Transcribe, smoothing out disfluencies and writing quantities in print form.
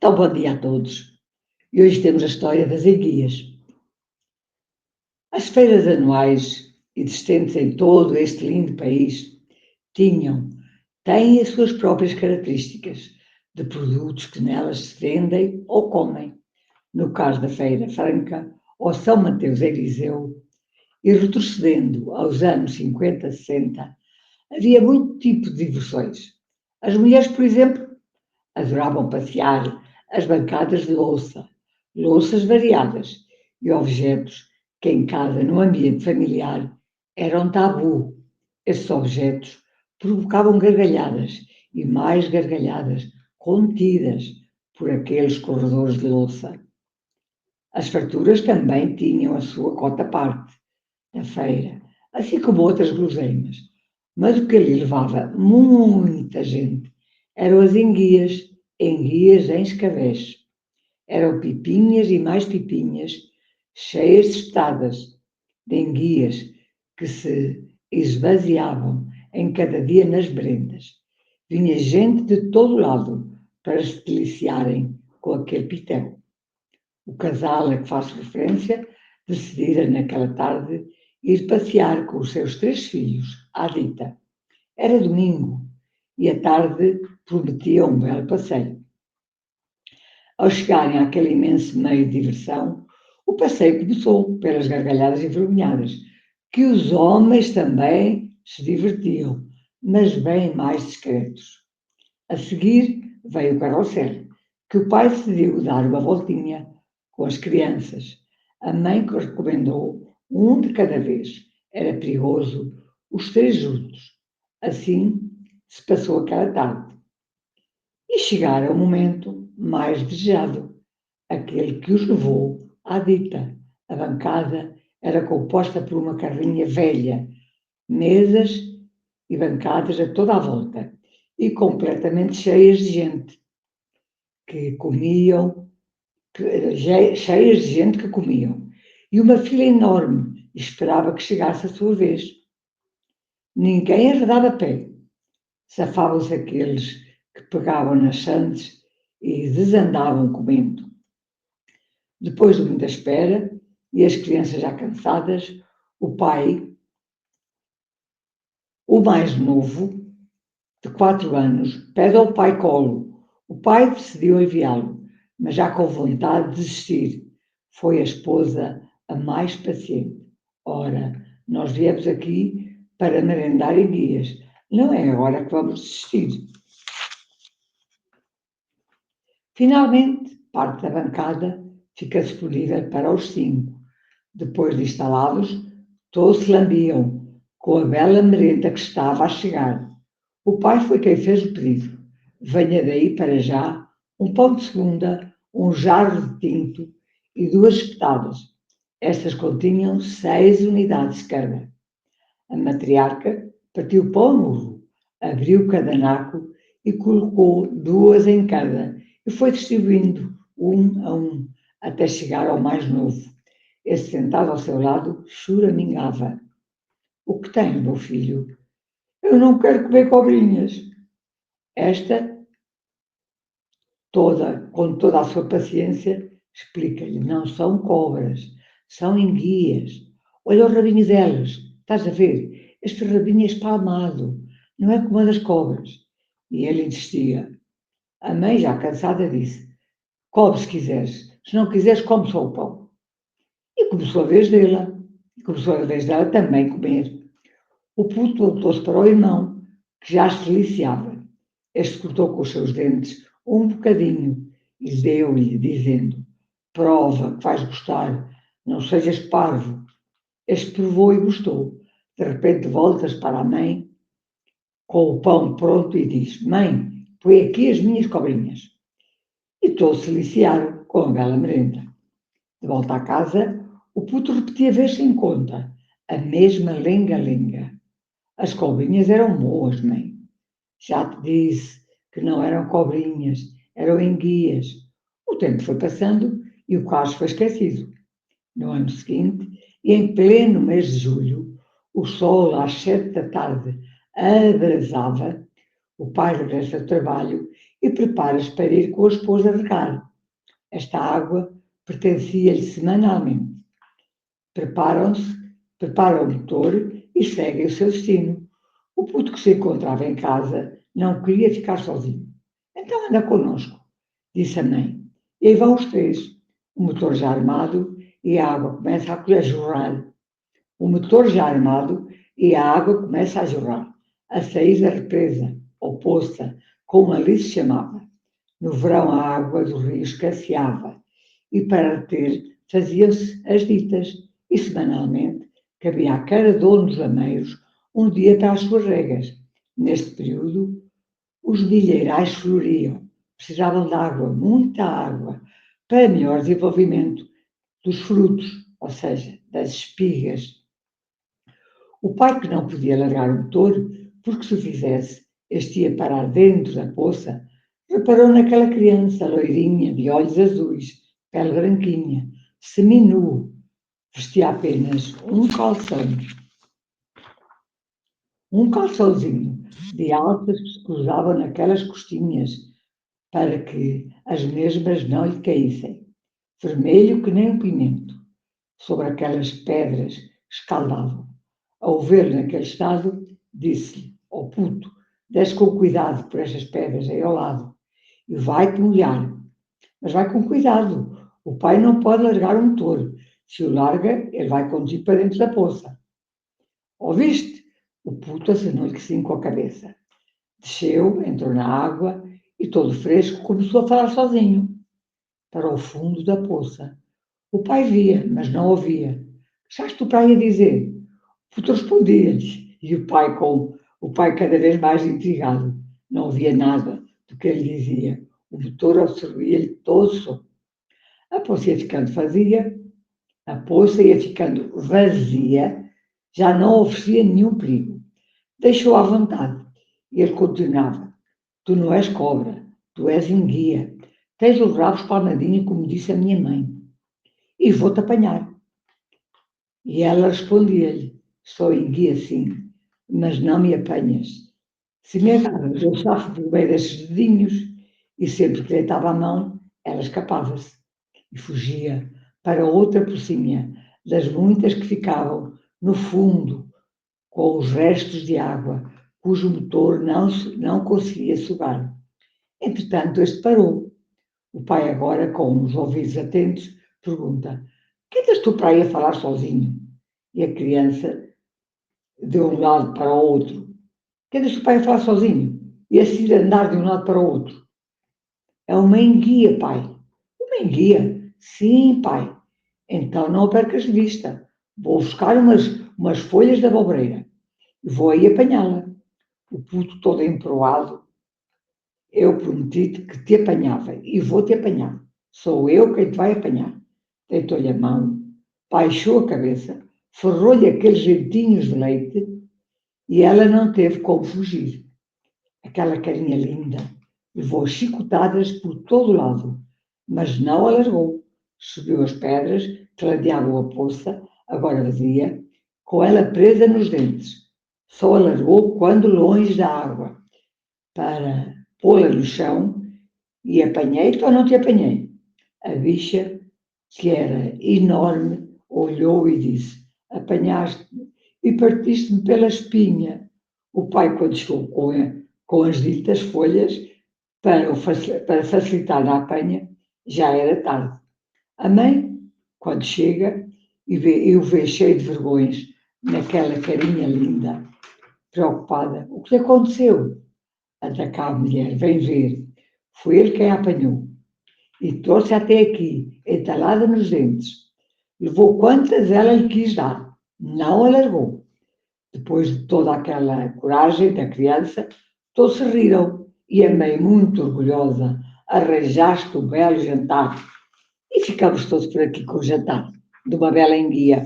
Então, bom dia a todos. E hoje temos a história das enguias. As feiras anuais, existentes em todo este lindo país, têm as suas próprias características de produtos que nelas se vendem ou comem. No caso da Feira Franca ou São Mateus em Viseu, e retrocedendo aos anos 50, 60, havia muito tipo de diversões. As mulheres, por exemplo, adoravam passear as bancadas de louças variadas e objetos que em casa, no ambiente familiar, eram tabu. Esses objetos provocavam gargalhadas e mais gargalhadas contidas por aqueles corredores de louça. As farturas também tinham a sua cota à parte da feira, assim como outras guloseimas. Mas o que ali levava muita gente eram as enguias em escabés. Eram pipinhas e mais pipinhas, cheias de estadas, de enguias que se esvaziavam em cada dia nas merendas. Vinha gente de todo lado para se deliciarem com aquele pitel. O casal a que faço referência decidira naquela tarde ir passear com os seus 3 filhos à dita. Era domingo e a tarde prometia um belo passeio. Ao chegarem àquele imenso meio de diversão, o passeio começou pelas gargalhadas envergonhadas, que os homens também se divertiam, mas bem mais discretos. A seguir veio o carrossel, que o pai decidiu dar uma voltinha com as crianças. A mãe recomendou um de cada vez. Era perigoso os 3 juntos. Assim se passou aquela tarde. E chegara o momento mais desejado, aquele que os levou à dita. A bancada era composta por uma carrinha velha, mesas e bancadas a toda a volta, e completamente cheias de gente que comiam, cheias de gente que comiam. E uma fila enorme esperava que chegasse a sua vez. Ninguém arredava pé. Safavam-se aqueles que pegavam nas sandes e desandavam comendo. Depois de muita espera, e as crianças já cansadas, o pai, o mais novo, de 4 anos, pede ao pai colo. O pai decidiu enviá-lo, mas já com vontade de desistir. Foi a esposa a mais paciente. Ora, nós viemos aqui para merendar em guias. Não é agora que vamos desistir. Finalmente, parte da bancada fica disponível para os 5. Depois de instalados, todos se lambiam com a bela merenda que estava a chegar. O pai foi quem fez o pedido. Venha daí para já um pão de segunda, um jarro de tinto e 2 espetadas. Estas continham 6 unidades cada. A matriarca partiu o pão murro, abriu cada naco e colocou 2 em cada e foi distribuindo um a um até chegar ao mais novo. Esse, sentado ao seu lado, choramingava. O que tem, meu filho? Eu não quero comer cobrinhas. Esta, com toda a sua paciência, explica-lhe: não são cobras, são enguias. Olha o rabinho delas, estás a ver? Este rabinho é espalmado, não é como a das cobras. E ele insistia. A mãe, já cansada, disse: come se quiseres, se não quiseres, come só o pão. E começou a vez dela, também comer. O puto voltou-se para o irmão, que já se deliciava. Este cortou com os seus dentes um bocadinho e deu-lhe, dizendo: prova que vais gostar, não sejas parvo. Este provou e gostou. De repente voltas para a mãe, com o pão pronto, e diz: mãe, põe aqui as minhas cobrinhas. E todos se deliciaram com a bela merenda. De volta à casa, o puto repetia vez sem conta a mesma lenga-lenga. As cobrinhas eram boas, mãe. Já te disse que não eram cobrinhas, eram enguias. O tempo foi passando e o caso foi esquecido. No ano seguinte, e em pleno mês de julho, o sol às 7 da tarde abrasava, O pai regressa do trabalho e prepara-se para ir com a esposa regar. Esta água pertencia-lhe semanalmente. Preparam-se, prepara o motor e seguem o seu destino. O puto que se encontrava em casa não queria ficar sozinho. Então anda connosco, disse a mãe. E aí vão os três. O motor já armado e a água começa a jorrar. O motor já armado e a água começa a jorrar. A sair da represa, ou poça, como ali se chamava. No verão a água do rio escasseava e para reter faziam-se as ditas e semanalmente cabia a cada dono dos lameiros um dia para as suas regas. Neste período, os milheirais floriam, precisavam de água, muita água, para melhor desenvolvimento dos frutos, ou seja, das espigas. O pai que não podia largar o motor, porque se o fizesse, este ia parar dentro da poça, reparou naquela criança loirinha, de olhos azuis, pele branquinha, seminu, vestia apenas um calçãozinho de alças que se cruzavam naquelas costinhas, para que as mesmas não lhe caíssem, vermelho que nem um pimento, sobre aquelas pedras escaldavam. Ao vê-lo naquele estado, disse-lhe, ó puto, desce com cuidado por estas pedras aí ao lado, e vai-te molhar. Mas vai com cuidado, o pai não pode largar o motor. Se o larga, ele vai conduzir para dentro da poça. Ouviste? O puto acenou-lhe que sim com a cabeça. Desceu, entrou na água e, todo fresco, começou a falar sozinho, para o fundo da poça. O pai via, mas não ouvia. Que estás tu para aí a dizer? O puto respondia-lhe, e o pai cada vez mais intrigado. Não ouvia nada do que ele dizia. O motor absorvia-lhe todo o som. A poça ia ficando vazia, a poça ia ficando vazia, já não oferecia nenhum perigo. Deixou à vontade. E ele continuava. Tu não és cobra, tu és enguia. Tens os rabos palmadinha, como disse a minha mãe. E vou-te apanhar. E ela respondia-lhe, sou enguia sim, mas não me apanhas. Se me agarras, eu safo por meio destes dedinhos, e sempre que deitava a mão, ela escapava-se e fugia para outra pocinha, das muitas que ficavam no fundo, com os restos de água, cujo motor não conseguia sugar. Entretanto, este parou. O pai agora, com os ouvidos atentos, pergunta, que andas tu para aí a falar sozinho? E a criança, de um lado para o outro, que andas tu para aí a falar sozinho? E assim de andar de um lado para o outro. É uma enguia, pai. Uma enguia? Sim, pai. Então não a percas de vista. Vou buscar umas folhas da abobreira e vou aí apanhá-la. O puto todo emproado, eu prometi-te que te apanhava e vou-te apanhar. Sou eu quem te vai apanhar. Deitou-lhe a mão, baixou a cabeça, ferrou-lhe aqueles jeitinhos de leite e ela não teve como fugir. Aquela carinha linda levou chicotadas por todo o lado, mas não a largou. Subiu as pedras que ladeavam a poça, agora vazia, com ela presa nos dentes. Só a largou quando longe da água, para pô-la no chão e apanhei-te ou não te apanhei? A bicha, que era enorme, olhou e disse, apanhaste-me e partiste-me pela espinha. O pai, quando chegou com as ditas folhas, para facilitar a apanha, já era tarde. A mãe, quando chega e o vê cheio de vergonhas, naquela carinha linda, preocupada, o que lhe aconteceu? Anda cá, mulher, vem ver. Foi ele quem a apanhou e trouxe até aqui, entalada nos dentes. Levou quantas ela lhe quis dar, não a largou. Depois de toda aquela coragem da criança, todos se riram e a mãe, muito orgulhosa, arranjaste um belo jantar. E ficamos todos por aqui com o jantar de uma bela enguia.